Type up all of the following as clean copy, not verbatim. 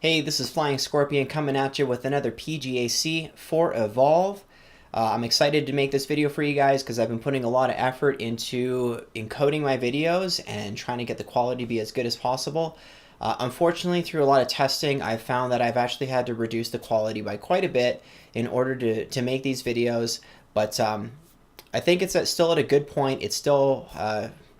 Hey, this is Flying Scorpion coming at you with another PGAC for Evolve. I'm excited to make this video for you guys because I've been putting a lot of effort into encoding my videos and trying to get the quality to be as good as possible. Unfortunately, through a lot of testing, I've found that I've actually had to reduce the quality by quite a bit in order to make these videos, but I think still at a good point. It's still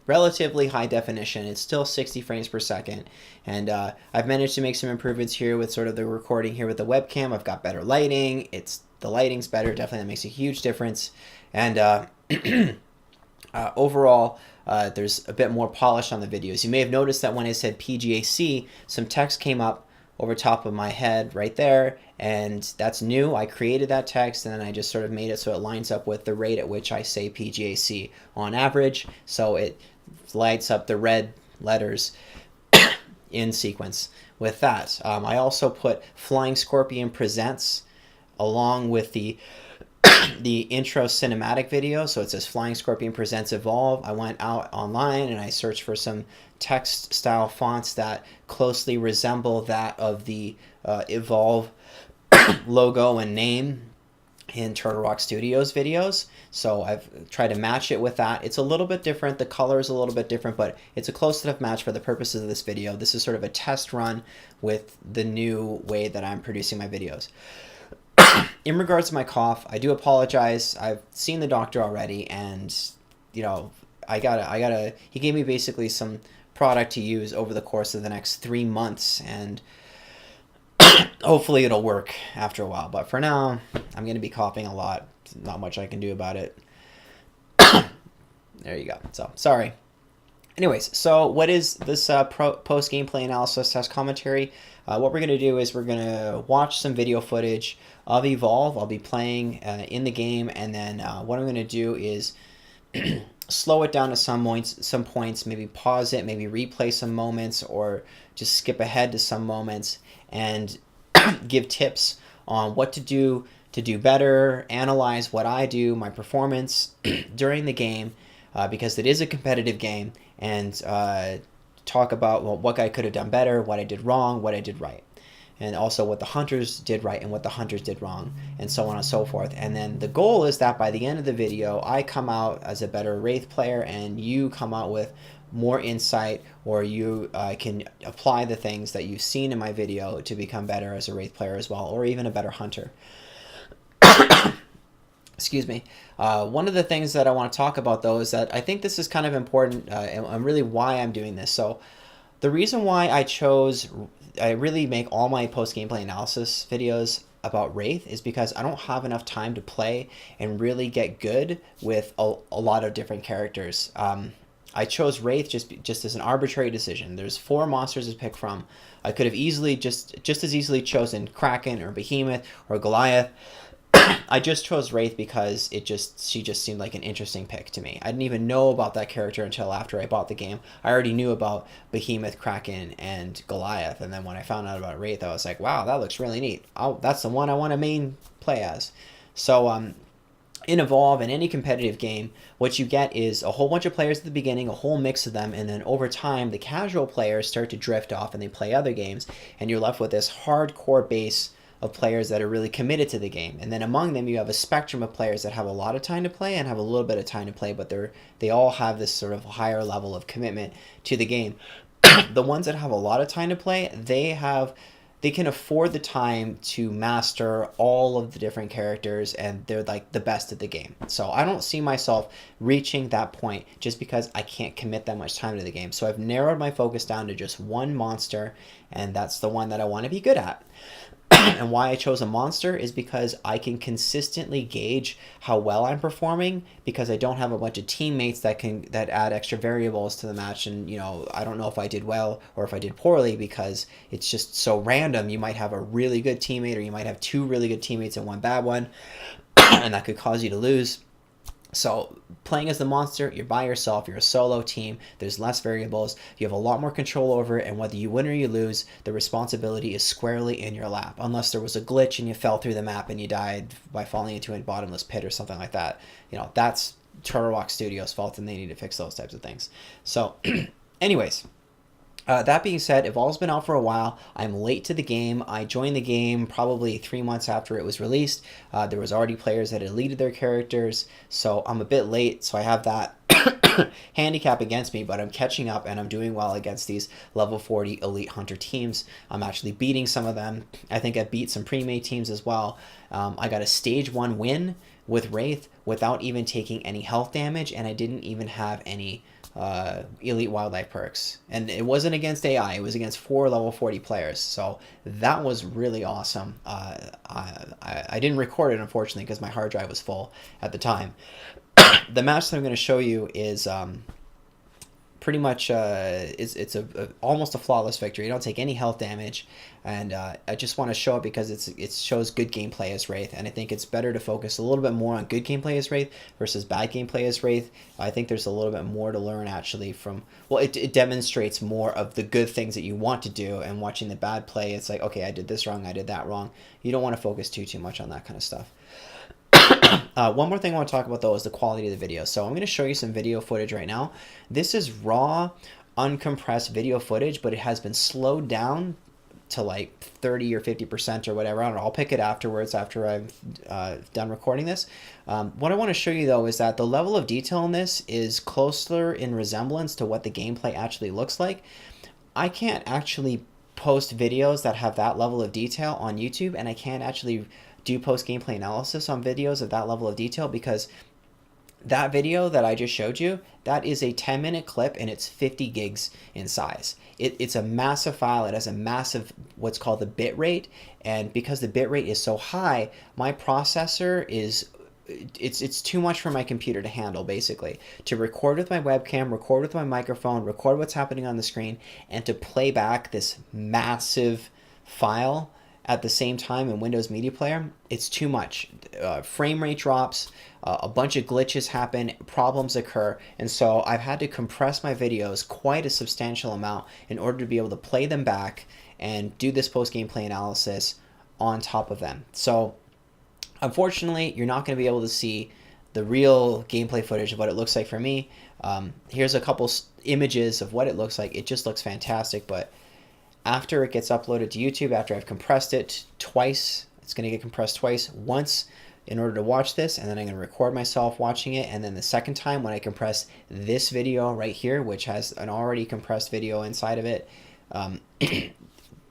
relatively high definition. It's still 60 frames per second. And I've managed to make some improvements here with sort of the recording here with the webcam. I've got better lighting. The lighting's better. Definitely that makes a huge difference. And overall, there's a bit more polish on the videos. You may have noticed that when I said PGAC, some text came up over top of my head right there, and that's new. I created that text and then I just sort of made it so it lines up with the rate at which I say PGAC on average, so it lights up the red letters in sequence with that. I also put Flying Scorpion Presents along with the intro cinematic video, so it says Flying Scorpion Presents Evolve. I went out online and I searched for some text style fonts that closely resemble that of the Evolve logo and name in Turtle Rock Studios videos. So I've tried to match it with that. It's a little bit different. The color is a little bit different, but it's a close enough match for the purposes of this video. This is sort of a test run with the new way that I'm producing my videos. In regards to my cough, I do apologize. I've seen the doctor already, and you know, he gave me basically some product to use over the course of the next 3 months, and hopefully it'll work after a while. But for now, I'm going to be coughing a lot. Not much I can do about it. There you go. So, sorry. Anyways, so what is this post-gameplay analysis test commentary? What we're going to do is we're going to watch some video footage of Evolve. I'll be playing in the game, and then what I'm going to do is slow it down to some points, maybe pause it, maybe replay some moments, or just skip ahead to some moments, and give tips on what to do better, analyze what I do, my performance during the game, because it is a competitive game, and talk about what I could have done better, what I did wrong, what I did right, and also what the hunters did right and what the hunters did wrong, and so on and so forth. And then the goal is that by the end of the video, I come out as a better Wraith player, and you come out with more insight, or you can apply the things that you've seen in my video to become better as a Wraith player as well, or even a better hunter. Excuse me. One of the things that I want to talk about, though, is that I think this is kind of important, and really why I'm doing this. So the reason why I really make all my post-gameplay analysis videos about Wraith is because I don't have enough time to play and really get good with a lot of different characters. I chose Wraith just as an arbitrary decision. There's 4 monsters to pick from. I could have easily just as easily chosen Kraken or Behemoth or Goliath. I just chose Wraith because she just seemed like an interesting pick to me. I didn't even know about that character until after I bought the game. I already knew about Behemoth, Kraken, and Goliath, and then when I found out about Wraith, I was like, wow, that looks really neat. That's the one I want to main play as. So in Evolve, in any competitive game, what you get is a whole bunch of players at the beginning, a whole mix of them, and then over time, the casual players start to drift off and they play other games, and you're left with this hardcore base of players that are really committed to the game. And then among them, you have a spectrum of players that have a lot of time to play and have a little bit of time to play, but they all have this sort of higher level of commitment to the game. The ones that have a lot of time to play, they can afford the time to master all of the different characters, and they're like the best at the game. So I don't see myself reaching that point just because I can't commit that much time to the game. So I've narrowed my focus down to just one monster, and that's the one that I want to be good at. And why I chose a monster is because I can consistently gauge how well I'm performing, because I don't have a bunch of teammates that add extra variables to the match, and I don't know if I did well or if I did poorly because it's just so random. You might have a really good teammate, or you might have 2 really good teammates and 1 bad one, and that could cause you to lose. So playing as the monster, you're by yourself, you're a solo team, there's less variables, you have a lot more control over it, and whether you win or you lose, the responsibility is squarely in your lap. Unless there was a glitch and you fell through the map and you died by falling into a bottomless pit or something like that. That's Turtle Rock Studios' fault, and they need to fix those types of things. So anyways, That being said, Evolve's been out for a while. I'm late to the game. I joined the game probably 3 months after it was released. There was already players that had deleted their characters, so I'm a bit late. So I have that handicap against me, but I'm catching up and I'm doing well against these level 40 elite hunter teams. I'm actually beating some of them. I think I beat some pre-made teams as well. I got a stage 1 win with Wraith without even taking any health damage, and I didn't even have any elite wildlife perks, and it wasn't against AI, it was against 4 level 40 players, so that was really awesome. I didn't record it, unfortunately, because my hard drive was full at the time. The match that I'm going to show you is pretty much it's almost a flawless victory. You don't take any health damage, and I just want to show it because it shows good gameplay as Wraith, and I think it's better to focus a little bit more on good gameplay as Wraith versus bad gameplay as Wraith. I think there's a little bit more to learn actually from, well, it demonstrates more of the good things that you want to do, and watching the bad play, it's like, okay, I did this wrong, I did that wrong. You don't want to focus too much on that kind of stuff. One more thing I want to talk about, though, is the quality of the video. So I'm going to show you some video footage right now. This is raw, uncompressed video footage, but it has been slowed down to like 30 or 50% or whatever. I don't know. I'll pick it afterwards after I've done recording this. What I want to show you, though, is that the level of detail in this is closer in resemblance to what the gameplay actually looks like. I can't actually post videos that have that level of detail on YouTube, and I can't actually do post gameplay analysis on videos of that level of detail, because that video that I just showed you, that is a 10-minute clip, and it's 50 gigs in size. It's a massive file. It has a massive, what's called the bit rate, and because the bit rate is so high, my processor is it's too much for my computer to handle, basically, to record with my webcam, record with my microphone, record what's happening on the screen, and to play back this massive file at the same time in Windows Media Player. It's too much. Frame rate drops, a bunch of glitches happen, problems occur, and so I've had to compress my videos quite a substantial amount in order to be able to play them back and do this post gameplay analysis on top of them. So unfortunately, you're not going to be able to see the real gameplay footage of what it looks like for me. Here's a couple images of what it looks like. It just looks fantastic, but after it gets uploaded to YouTube, after I've compressed it twice, it's going to get compressed twice. Once in order to watch this, and then I'm going to record myself watching it, and then the second time when I compress this video right here, which has an already compressed video inside of it,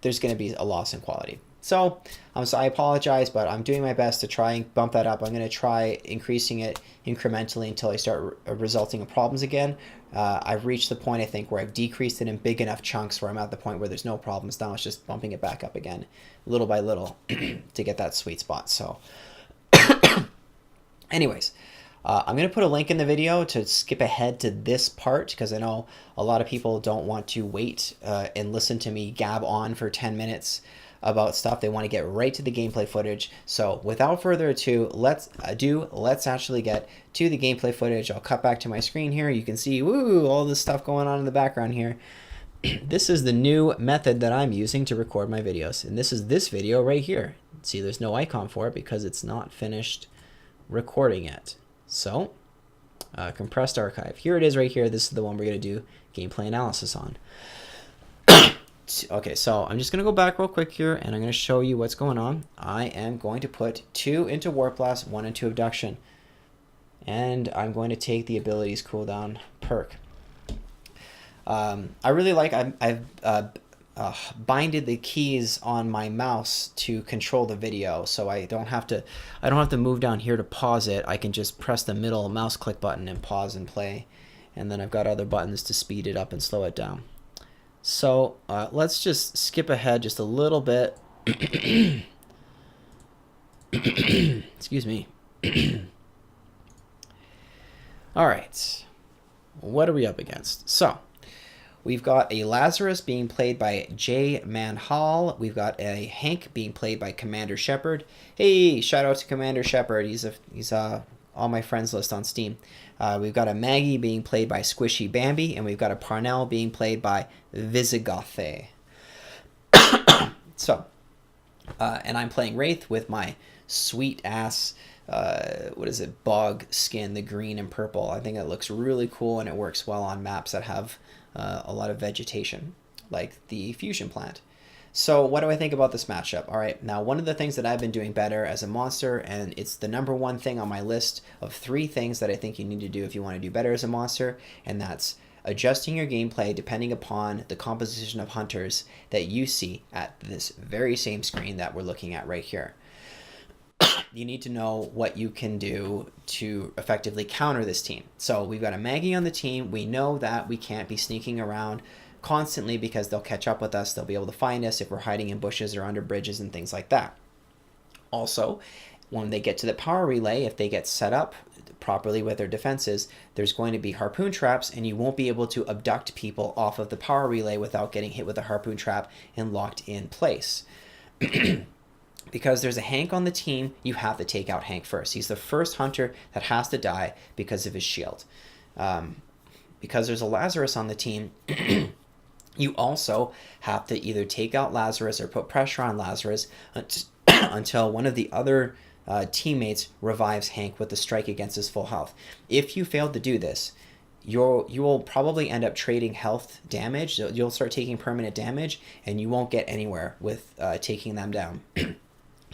there's going to be a loss in quality. So I apologize, but I'm doing my best to try and bump that up. I'm going to try increasing it incrementally until I start resulting in problems again. I've reached the point, I think, where I've decreased it in big enough chunks where I'm at the point where there's no problems. Now it's just bumping it back up again, little by little, to get that sweet spot. So anyways, I'm going to put a link in the video to skip ahead to this part, because I know a lot of people don't want to wait and listen to me gab on for 10 minutes about stuff. They want to get right to the gameplay footage. So without further ado, let's actually get to the gameplay footage. I'll cut back to my screen here. You can see, woo, all this stuff going on in the background here. This is the new method that I'm using to record my videos, and this is this video right here. See, there's no icon for it because it's not finished recording yet. So compressed archive, here it is right here. This is the one we're going to do gameplay analysis on. Okay, so I'm just going to go back real quick here, and I'm going to show you what's going on. I am going to put 2 into Warp Blast, 1 into Abduction, and I'm going to take the abilities cooldown perk. I really like, I've binded the keys on my mouse to control the video, so I don't have to move down here to pause it. I can just press the middle mouse click button and pause and play, and then I've got other buttons to speed it up and slow it down. So let's just skip ahead just a little bit. Excuse me. All right, what are we up against? So we've got a Lazarus being played by J. Man Hall. We've got a Hank being played by Commander Shepard. Hey, shout out to Commander Shepard. He's on my friends list on Steam. We've got a Maggie being played by Squishy Bambi, and we've got a Parnell being played by Visigothe. So, and I'm playing Wraith with my sweet ass, what is it, bog skin, the green and purple. I think it looks really cool, and it works well on maps that have a lot of vegetation. like the fusion plant. So what do I think about this matchup? All right, now one of the things that I've been doing better as a monster, and it's the #1 thing on my list of 3 things that I think you need to do if you want to do better as a monster, and that's adjusting your gameplay depending upon the composition of hunters that you see at this very same screen that we're looking at right here. You need to know what you can do to effectively counter this team. So we've got a Maggie on the team. We know that we can't be sneaking around constantly because they'll catch up with us. They'll be able to find us if we're hiding in bushes or under bridges and things like that. Also, when they get to the power relay, if they get set up properly with their defenses, there's going to be harpoon traps, and you won't be able to abduct people off of the power relay without getting hit with a harpoon trap and locked in place. Because there's a Hank on the team, you have to take out Hank first. He's the first hunter that has to die because of his shield. Because there's a Lazarus on the team, you also have to either take out Lazarus or put pressure on Lazarus until one of the other teammates revives Hank with a strike against his full health. If you fail to do this, you will probably end up trading health damage. You'll start taking permanent damage, and you won't get anywhere with taking them down.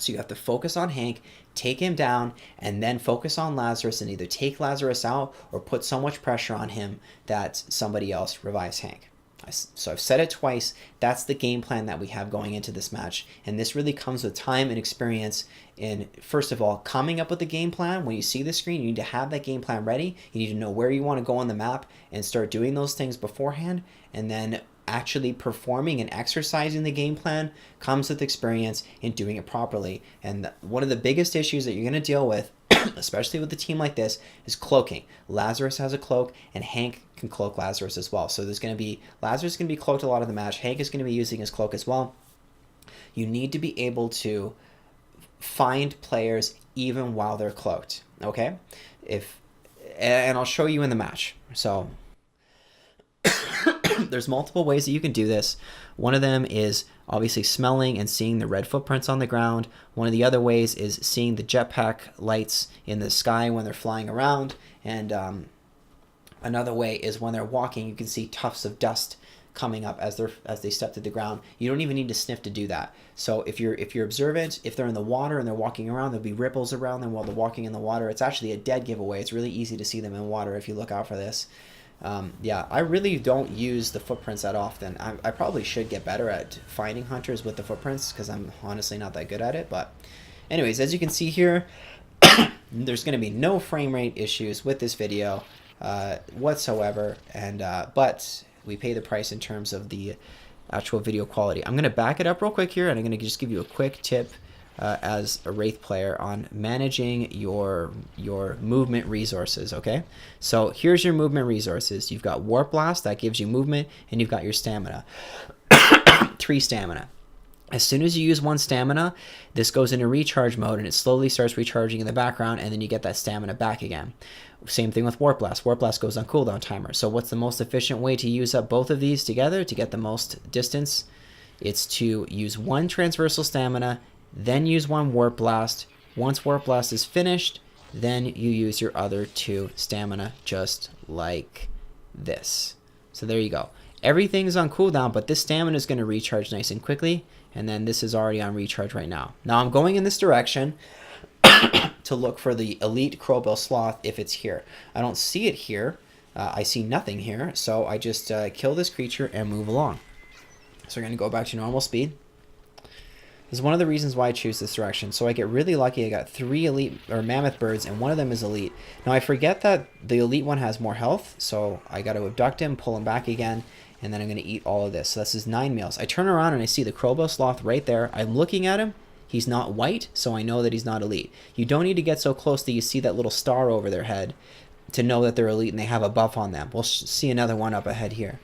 So you have to focus on Hank, take him down, and then focus on Lazarus and either take Lazarus out or put so much pressure on him that somebody else revives Hank. So I've said it twice. That's the game plan that we have going into this match. And this really comes with time and experience in, first of all, coming up with the game plan. When you see the screen, you need to have that game plan ready. You need to know where you want to go on the map and start doing those things beforehand. And then actually performing and exercising the game plan comes with experience in doing it properly. And one of the biggest issues that you're going to deal with, especially with a team like this, is cloaking. Lazarus has a cloak, and Hank can cloak Lazarus as well. So there's going to be, Lazarus is going to be cloaked a lot of the match. Hank is going to be using his cloak as well. You need to be able to find players even while they're cloaked, okay? And I'll show you in the match. So there's multiple ways that you can do this. One of them is obviously smelling and seeing the red footprints on the ground. One of the other ways is seeing the jetpack lights in the sky when they're flying around. And another way is when they're walking, you can see tufts of dust coming up as they step to the ground. You don't even need to sniff to do that. So if you're observant, if they're in the water and they're walking around, there'll be ripples around them while they're walking in the water. It's actually a dead giveaway. It's really easy to see them in water if you look out for this. Yeah, I really don't use the footprints that often. I probably should get better at finding hunters with the footprints because I'm honestly not that good at it. But anyways, as you can see here, there's going to be no frame rate issues with this video whatsoever. And but we pay the price in terms of the actual video quality. I'm going to back it up real quick here, and I'm going to just give you a quick tip as a Wraith player on managing your movement resources, okay? So here's your movement resources. You've got Warp Blast, that gives you movement, and you've got your stamina. 3 stamina. As soon as you use 1 stamina, this goes into recharge mode, and it slowly starts recharging in the background, and then you get that stamina back again. Same thing with Warp Blast. Warp Blast goes on cooldown timer. So what's the most efficient way to use up both of these together to get the most distance? It's to use 1 transversal stamina, then use 1 Warp Blast. Once Warp Blast is finished, then you use your other 2 stamina, just like this. So there you go. Everything's on cooldown, but this stamina is going to recharge nice and quickly, and then this is already on recharge right now. Now I'm going in this direction to look for the Elite Crowbill Sloth if it's here. I don't see it here. I see nothing here, so I just kill this creature and move along. So we're going to go back to normal speed. This is one of the reasons why I choose this direction. So I get really lucky. I got 3 elite or mammoth birds, and one of them is elite. Now I forget that the elite one has more health, so I got to abduct him, pull him back again, and then I'm going to eat all of this. So this is 9 meals. I turn around and I see the Crowbill Sloth right there. I'm looking at him. He's not white, so I know that he's not elite. You don't need to get so close that you see that little star over their head to know that they're elite and they have a buff on them. We'll see another one up ahead here.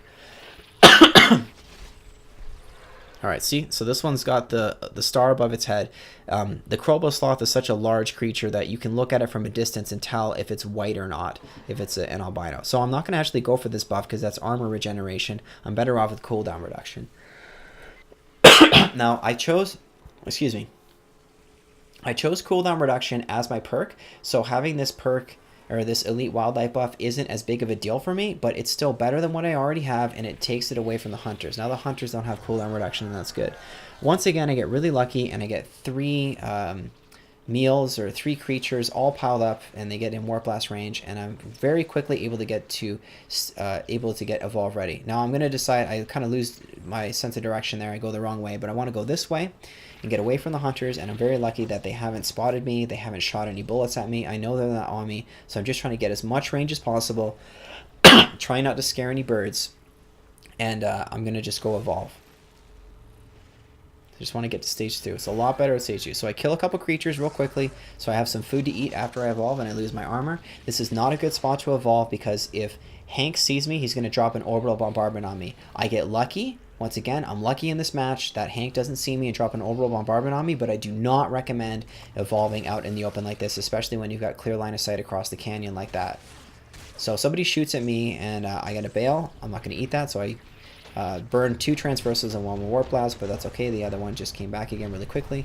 All right, see? So this one's got the star above its head. The Crowbill Sloth is such a large creature that you can look at it from a distance and tell if it's white or not, if it's an albino. So I'm not going to actually go for this buff because that's armor regeneration. I'm better off with cooldown reduction. Now, I chose cooldown reduction as my perk. So having this perk or this elite wildlife buff isn't as big of a deal for me, but it's still better than what I already have, and it takes it away from the hunters. Now the hunters don't have cooldown reduction, and that's good. Once again, I get really lucky, and I get 3 meals or 3 creatures all piled up, and they get in Warp Blast range, and I'm very quickly able to get evolve ready. Now I'm going to decide, I kind of lose my sense of direction there, I go the wrong way, but I want to go this way and get away from the hunters, and I'm very lucky that they haven't spotted me, they haven't shot any bullets at me, I know they're not on me, so I'm just trying to get as much range as possible, try not to scare any birds, and I'm going to just go evolve. I just want to get to stage 2. It's a lot better at stage 2. So I kill a couple creatures real quickly so I have some food to eat after I evolve and I lose my armor. This is not a good spot to evolve because if Hank sees me, he's going to drop an orbital bombardment on me. I get lucky. Once again, I'm lucky in this match that Hank doesn't see me and drop an orbital bombardment on me, but I do not recommend evolving out in the open like this, especially when you've got clear line of sight across the canyon like that. So somebody shoots at me and I get a bail. I'm not going to eat that, so I burned 2 transversals and 1 warp blast, but that's okay. The other one just came back again really quickly.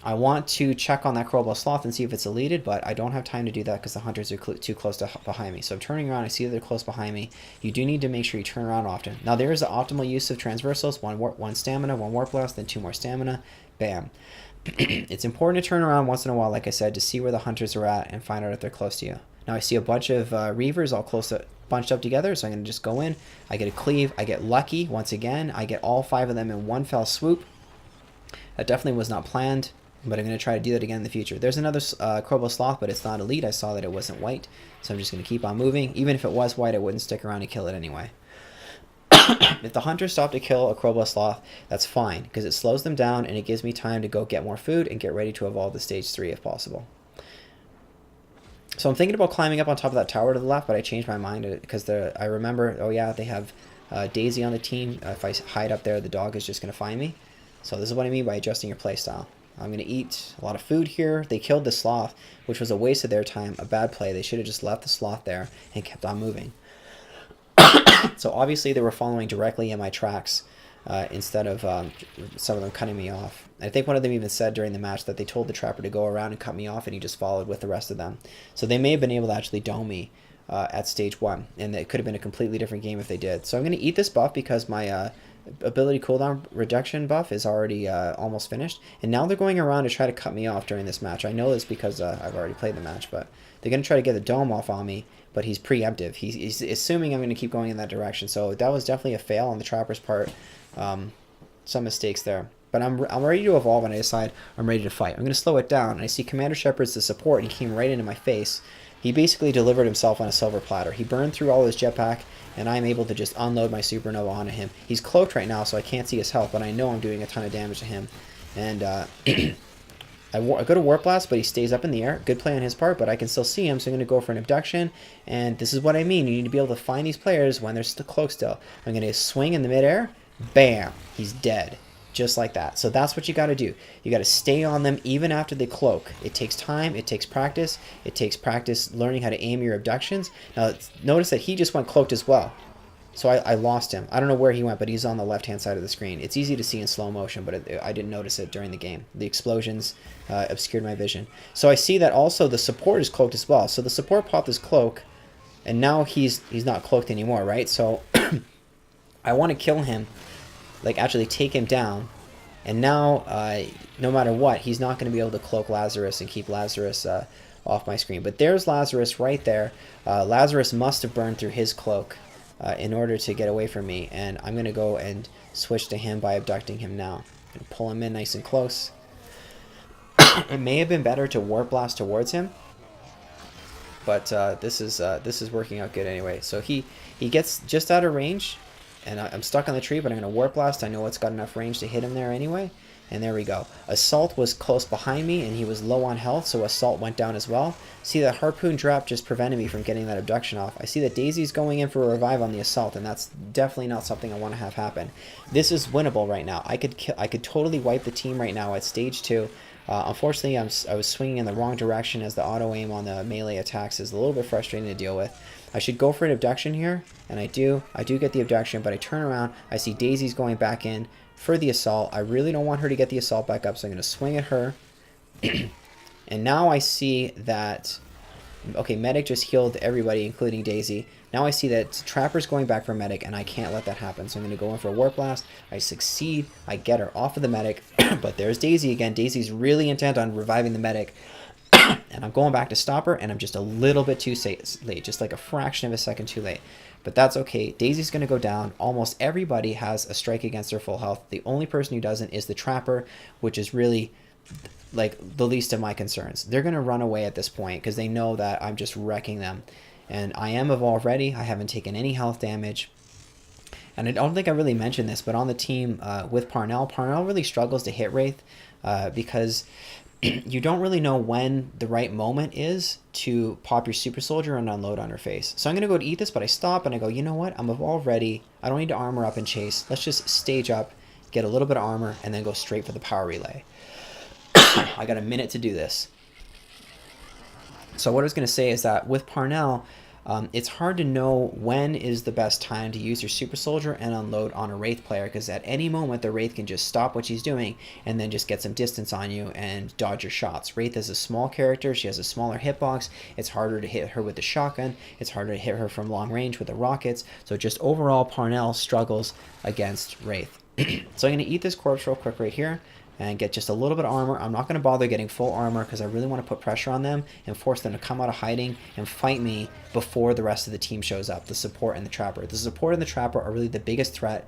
I want to check on that Crowbar Sloth and see if it's eluded, but I don't have time to do that because the hunters are too close to behind me. So I'm turning around. I see that they're close behind me. You do need to make sure you turn around often. Now there is the optimal use of transversals: 1 stamina, 1 warp blast, then 2 more stamina. Bam. It's important to turn around once in a while, like I said, to see where the hunters are at and find out if they're close to you. Now I see a bunch of Reavers all bunched up together, so I'm going to just go in. I get a cleave. I get lucky once again. I get all 5 of them in one fell swoop. That definitely was not planned, but I'm going to try to do that again in the future. There's another Crowbar Sloth, but it's not elite. I saw that it wasn't white, so I'm just going to keep on moving. Even if it was white, I wouldn't stick around and kill it anyway. If the hunters stop to kill a Crowbar Sloth, that's fine, because it slows them down and it gives me time to go get more food and get ready to evolve to stage 3 if possible. So I'm thinking about climbing up on top of that tower to the left, but I changed my mind because I remember, oh yeah, they have Daisy on the team. If I hide up there, the dog is just going to find me. So this is what I mean by adjusting your playstyle. I'm going to eat a lot of food here. They killed the sloth, which was a waste of their time, a bad play. They should have just left the sloth there and kept on moving. So obviously they were following directly in my tracks instead of some of them cutting me off. I think one of them even said during the match that they told the trapper to go around and cut me off, and he just followed with the rest of them. So they may have been able to actually dome me at stage 1, and it could have been a completely different game if they did. So I'm going to eat this buff because my ability cooldown reduction buff is already almost finished, and now they're going around to try to cut me off during this match. I know this because I've already played the match, but they're going to try to get the dome off on me, but he's preemptive. He's assuming I'm going to keep going in that direction, so that was definitely a fail on the trapper's part. Some mistakes there. But I'm ready to evolve, and I decide I'm ready to fight. I'm going to slow it down, and I see Commander Shepard's the support, and he came right into my face. He basically delivered himself on a silver platter. He burned through all his jetpack, and I'm able to just unload my supernova onto him. He's cloaked right now, so I can't see his health, but I know I'm doing a ton of damage to him. And I go to Warp Blast, but he stays up in the air. Good play on his part, but I can still see him, so I'm going to go for an abduction. And this is what I mean. You need to be able to find these players when they're still cloaked still. I'm going to swing in the midair. Bam! He's dead. Just like that. So that's what you got to do. You got to stay on them even after they cloak. It takes time. It takes practice. It takes practice learning how to aim your abductions. Now, notice that he just went cloaked as well. So I lost him. I don't know where he went, but he's on the left-hand side of the screen. It's easy to see in slow motion, but I didn't notice it during the game. The explosions obscured my vision. So I see that also the support is cloaked as well. So the support popped his cloak, and now he's not cloaked anymore, right? So I want to kill him. Like, actually take him down, and now no matter what, he's not going to be able to cloak Lazarus and keep Lazarus off my screen. But there's Lazarus right there. Lazarus must have burned through his cloak in order to get away from me, and I'm going to go and switch to him by abducting him now and pull him in nice and close. It may have been better to warp blast towards him, but this is working out good anyway. So he gets just out of range. And I'm stuck on the tree, but I'm going to Warp Blast. I know it's got enough range to hit him there anyway. And there we go. Assault was close behind me, and he was low on health, so Assault went down as well. See, that Harpoon drop just prevented me from getting that abduction off. I see that Daisy's going in for a revive on the Assault, and that's definitely not something I want to have happen. This is winnable right now. I could totally wipe the team right now at stage 2. Unfortunately, I was swinging in the wrong direction, as the auto-aim on the melee attacks is a little bit frustrating to deal with. I should go for an abduction here, and I do get the abduction, but I turn around, I see Daisy's going back in for the Assault. I really don't want her to get the Assault back up, so I'm going to swing at her. And now I see that Okay, Medic just healed everybody, including Daisy. Now I see that Trapper's going back for Medic, and I can't let that happen. So I'm going to go in for a Warp Blast. I succeed. I get her off of the Medic. But there's Daisy again. Daisy's really intent on reviving the Medic. And I'm going back to stop her, and I'm just a little bit too late. Just like a fraction of a second too late. But that's okay. Daisy's going to go down. Almost everybody has a strike against their full health. The only person who doesn't is the Trapper, which is really like the least of my concerns. They're going to run away at this point because they know that I'm just wrecking them. And I am evolved ready. I haven't taken any health damage. And I don't think I really mentioned this, but on the team with Parnell really struggles to hit Wraith because you don't really know when the right moment is to pop your super soldier and unload on her face. So I'm going to go to eat this, but I stop and I go, you know what? I'm evolved ready. I don't need to armor up and chase. Let's just stage up, get a little bit of armor, and then go straight for the power relay. I got a minute to do this. So what I was going to say is that with Parnell, it's hard to know when is the best time to use your super soldier and unload on a Wraith player, because at any moment the Wraith can just stop what she's doing and then just get some distance on you and dodge your shots. Wraith is a small character. She has a smaller hitbox. It's harder to hit her with the shotgun. It's harder to hit her from long range with the rockets. So just overall, Parnell struggles against Wraith. So I'm going to eat this corpse real quick right here and get just a little bit of armor. I'm not going to bother getting full armor because I really want to put pressure on them and force them to come out of hiding and fight me before the rest of the team shows up, the support and the Trapper. The support and the Trapper are really the biggest threat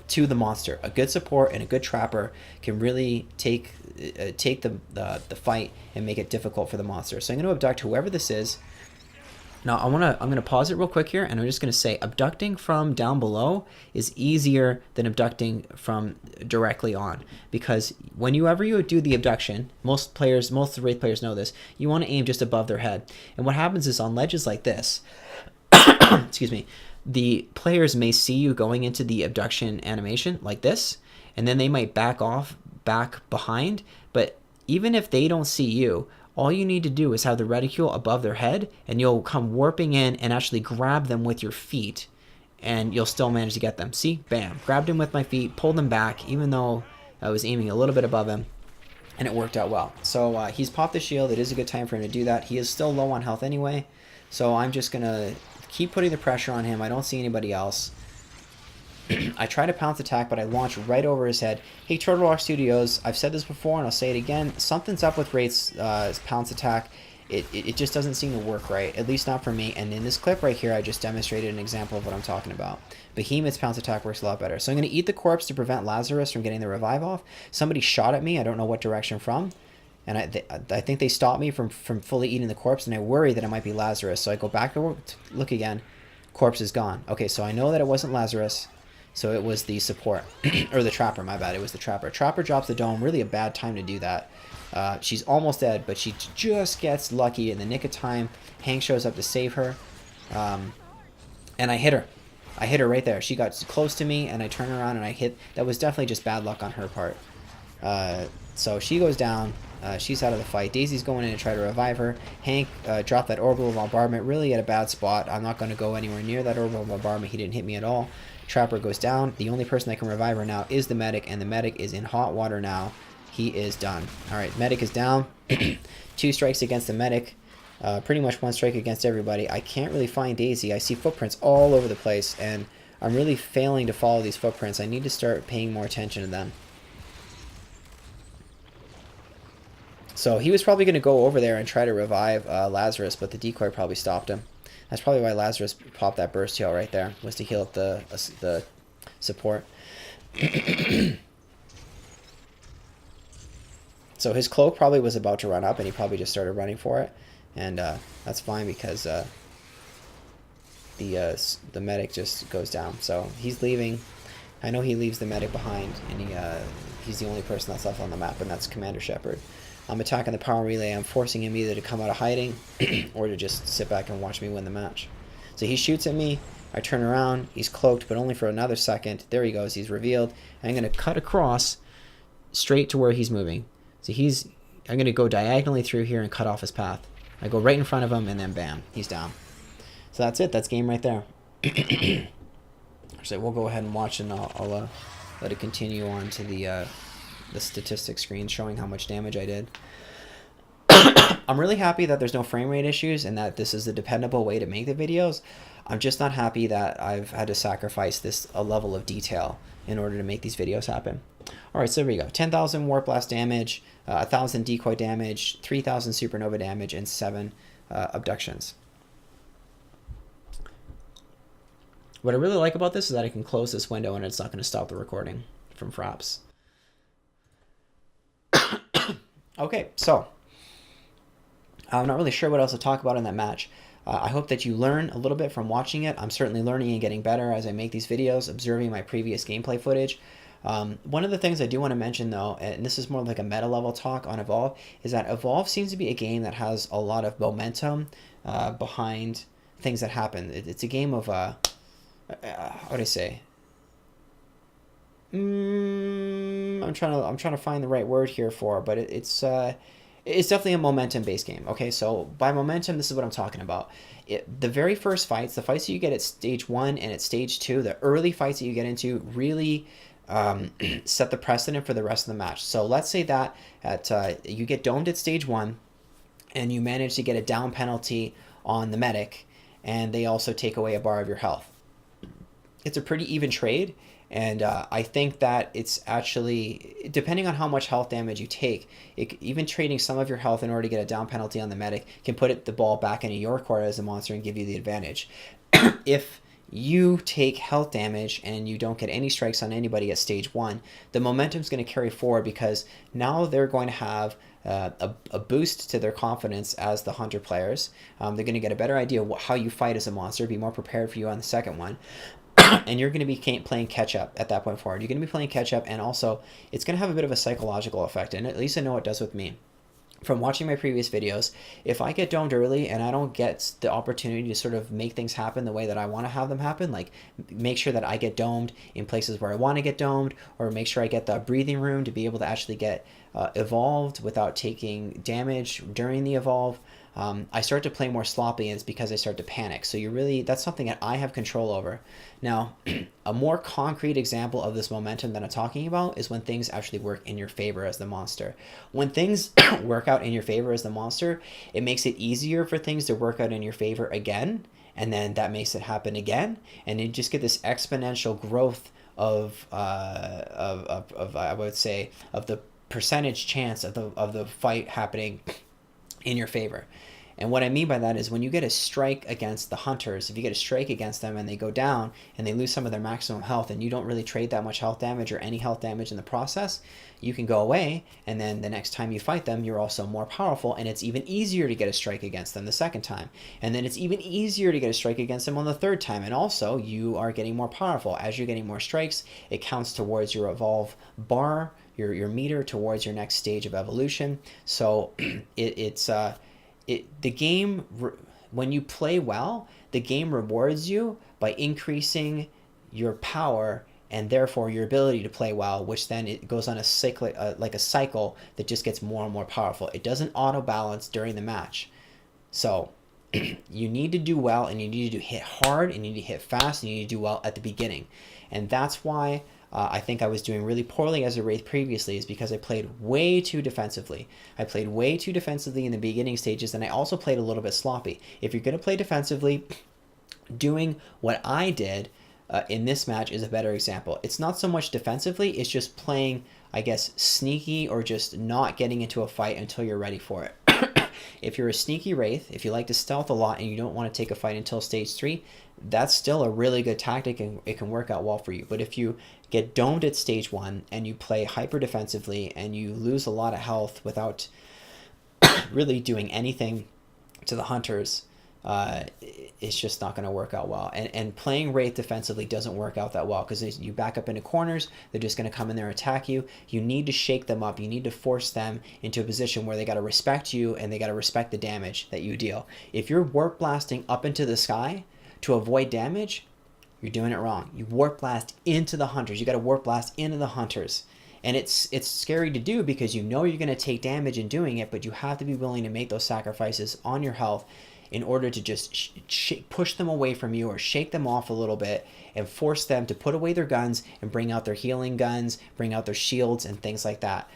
to the monster. A good support and a good Trapper can really take the fight and make it difficult for the monster. So I'm going to abduct whoever this is. Now I'm gonna pause it real quick here, and I'm just gonna say abducting from down below is easier than abducting from directly on, because whenever you do the abduction, most of the Wraith players know this, you want to aim just above their head. And what happens is on ledges like this, excuse me, the players may see you going into the abduction animation like this, and then they might back behind. But even if they don't see you, all you need to do is have the reticule above their head, and you'll come warping in and actually grab them with your feet, and you'll still manage to get them. See? Bam. Grabbed him with my feet, pulled him back, even though I was aiming a little bit above him, and it worked out well. So he's popped the shield. It is a good time for him to do that. He is still low on health anyway, so I'm just going to keep putting the pressure on him. I don't see anybody else. I try to pounce attack, but I launch right over his head. Hey, Turtle Rock Studios, I've said this before and I'll say it again. Something's up with Wraith's pounce attack. It just doesn't seem to work right, at least not for me. And in this clip right here, I just demonstrated an example of what I'm talking about. Behemoth's pounce attack works a lot better. So I'm going to eat the corpse to prevent Lazarus from getting the revive off. Somebody shot at me. I don't know what direction from. And I think they stopped me from fully eating the corpse, and I worry that it might be Lazarus. So I go back to look again. Corpse is gone. Okay, so I know that it wasn't Lazarus. So it was the support, or the Trapper, my bad. It was the Trapper. Trapper drops the dome. Really a bad time to do that. She's almost dead, but she just gets lucky in the nick of time. Hank shows up to save her. And I hit her. I hit her right there. She got close to me, and I turn around, and I hit. That was definitely just bad luck on her part. So she goes down. She's out of the fight. Daisy's going in to try to revive her. Hank dropped that orbital bombardment really at a bad spot. I'm not going to go anywhere near that orbital bombardment. He didn't hit me at all. Trapper goes down. The only person that can revive her now is the Medic, and the Medic is in hot water now. He is done. Alright, Medic is down. 2 strikes against the Medic. Pretty much 1 strike against everybody. I can't really find Daisy. I see footprints all over the place, and I'm really failing to follow these footprints. I need to start paying more attention to them. So he was probably going to go over there and try to revive Lazarus, but the decoy probably stopped him. That's probably why Lazarus popped that burst heal right there, was to heal up the support. So his cloak probably was about to run up, and he probably just started running for it. And that's fine, because the Medic just goes down. So he's leaving. I know he leaves the Medic behind, and he's the only person that's left on the map, and that's Commander Shepard. I'm attacking the power relay. I'm forcing him either to come out of hiding or to just sit back and watch me win the match. So he shoots at me. I turn around. He's cloaked, but only for another second. There he goes. He's revealed. And I'm going to cut across straight to where he's moving. So I'm going to go diagonally through here and cut off his path. I go right in front of him, and then bam, he's down. So that's it. That's game right there. So we'll go ahead and watch, and I'll let it continue on to the statistics screen showing how much damage I did. I'm really happy that there's no frame rate issues and that this is a dependable way to make the videos. I'm just not happy that I've had to sacrifice a level of detail in order to make these videos happen. All right, so there we go. 10,000 Warp Blast damage, 1,000 decoy damage, 3,000 supernova damage, and 7 abductions. What I really like about this is that I can close this window and it's not going to stop the recording from Fraps. Okay, so I'm not really sure what else to talk about in that match. I hope that you learn a little bit from watching it. I'm certainly learning and getting better as I make these videos, observing my previous gameplay footage. One of the things I do want to mention, though, and this is more like a meta level talk on Evolve, is that Evolve seems to be a game that has a lot of momentum behind things that happen. It's a game of, how do I say? I'm trying to find the right word here for, but it's definitely a momentum-based game. Okay, so by momentum, this is what I'm talking about. The very first fights, the fights that you get at stage 1 and at stage 2, the early fights that you get into really set the precedent for the rest of the match. So let's say that you get domed at stage 1 and you manage to get a down penalty on the medic, and they also take away a bar of your health. It's a pretty even trade, and I think that it's actually, depending on how much health damage you take, even trading some of your health in order to get a down penalty on the medic can put the ball back into your court as a monster and give you the advantage. If you take health damage and you don't get any strikes on anybody at stage 1, the momentum's going to carry forward because now they're going to have a boost to their confidence as the hunter players. They're going to get a better idea of how you fight as a monster, be more prepared for you on the second one. And you're going to be playing catch-up at that point forward. You're going to be playing catch-up, and also it's going to have a bit of a psychological effect, and at least I know what it does with me. From watching my previous videos, if I get domed early and I don't get the opportunity to sort of make things happen the way that I want to have them happen, like make sure that I get domed in places where I want to get domed, or make sure I get the breathing room to be able to actually get evolved without taking damage during the evolve, I start to play more sloppy, and it's because I start to panic. So that's something that I have control over. Now, a more concrete example of this momentum that I'm talking about is when things actually work in your favor as the monster. When things work out in your favor as the monster, it makes it easier for things to work out in your favor again, and then that makes it happen again, and you just get this exponential growth of I would say of the percentage chance of the fight happening in your favor. And what I mean by that is when you get a strike against the hunters, if you get a strike against them and they go down and they lose some of their maximum health and you don't really trade that much health damage or any health damage in the process, you can go away, and then the next time you fight them, you're also more powerful, and it's even easier to get a strike against them the second time. And then it's even easier to get a strike against them on the third time, and also you are getting more powerful. As you're getting more strikes, it counts towards your evolve bar, your meter towards your next stage of evolution. So the game, when you play well, the game rewards you by increasing your power and therefore your ability to play well, which then it goes on a cycle, like a cycle that just gets more and more powerful. It doesn't auto balance during the match. So you need to do well, and you need to hit hard, and you need to hit fast, and you need to do well at the beginning. And that's why I think I was doing really poorly as a Wraith previously, is because I played way too defensively. I played way too defensively in the beginning stages, and I also played a little bit sloppy. If you're going to play defensively, doing what I did in this match is a better example. It's not so much defensively, it's just playing, I guess, sneaky, or just not getting into a fight until you're ready for it. If you're a sneaky Wraith, if you like to stealth a lot and you don't want to take a fight until stage 3, that's still a really good tactic, and it can work out well for you. But if you get domed at stage 1 and you play hyper defensively and you lose a lot of health without really doing anything to the hunters, it's just not going to work out well. And playing Wraith defensively doesn't work out that well, because you back up into corners, they're just going to come in there and attack you. You need to shake them up. You need to force them into a position where they got to respect you, and they got to respect the damage that you deal. If you're warp blasting up into the sky to avoid damage, you're doing it wrong. You warp blast into the hunters. You got to warp blast into the hunters. And it's scary to do, because you know you're going to take damage in doing it, but you have to be willing to make those sacrifices on your health in order to just push them away from you, or shake them off a little bit, and force them to put away their guns and bring out their healing guns, bring out their shields and things like that.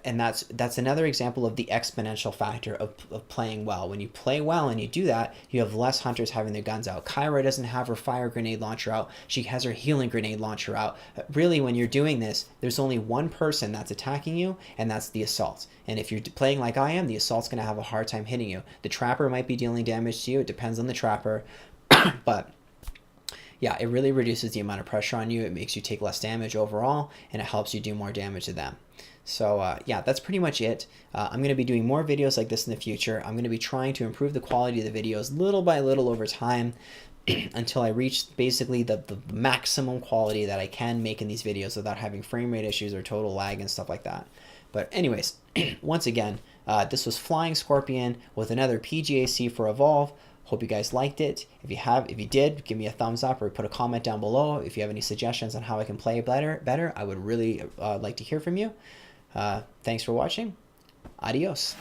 And that's another example of the exponential factor of playing well. When you play well and you do that, you have less hunters having their guns out. Kyra doesn't have her fire grenade launcher out. She has her healing grenade launcher out. Really, when you're doing this, there's only one person that's attacking you, and that's the assault. And if you're playing like I am, the assault's going to have a hard time hitting you. The trapper might be dealing damage to you. It depends on the trapper. But yeah, it really reduces the amount of pressure on you. It makes you take less damage overall, and it helps you do more damage to them. So yeah, that's pretty much it. I'm going to be doing more videos like this in the future. I'm going to be trying to improve the quality of the videos little by little over time until I reach basically the maximum quality that I can make in these videos without having frame rate issues or total lag and stuff like that. But anyways, once again, this was Flying Scorpion with another PGAC for Evolve. Hope you guys liked it. If you did, give me a thumbs up or put a comment down below. If you have any suggestions on how I can play better, I would really like to hear from you. Thanks for watching. Adios.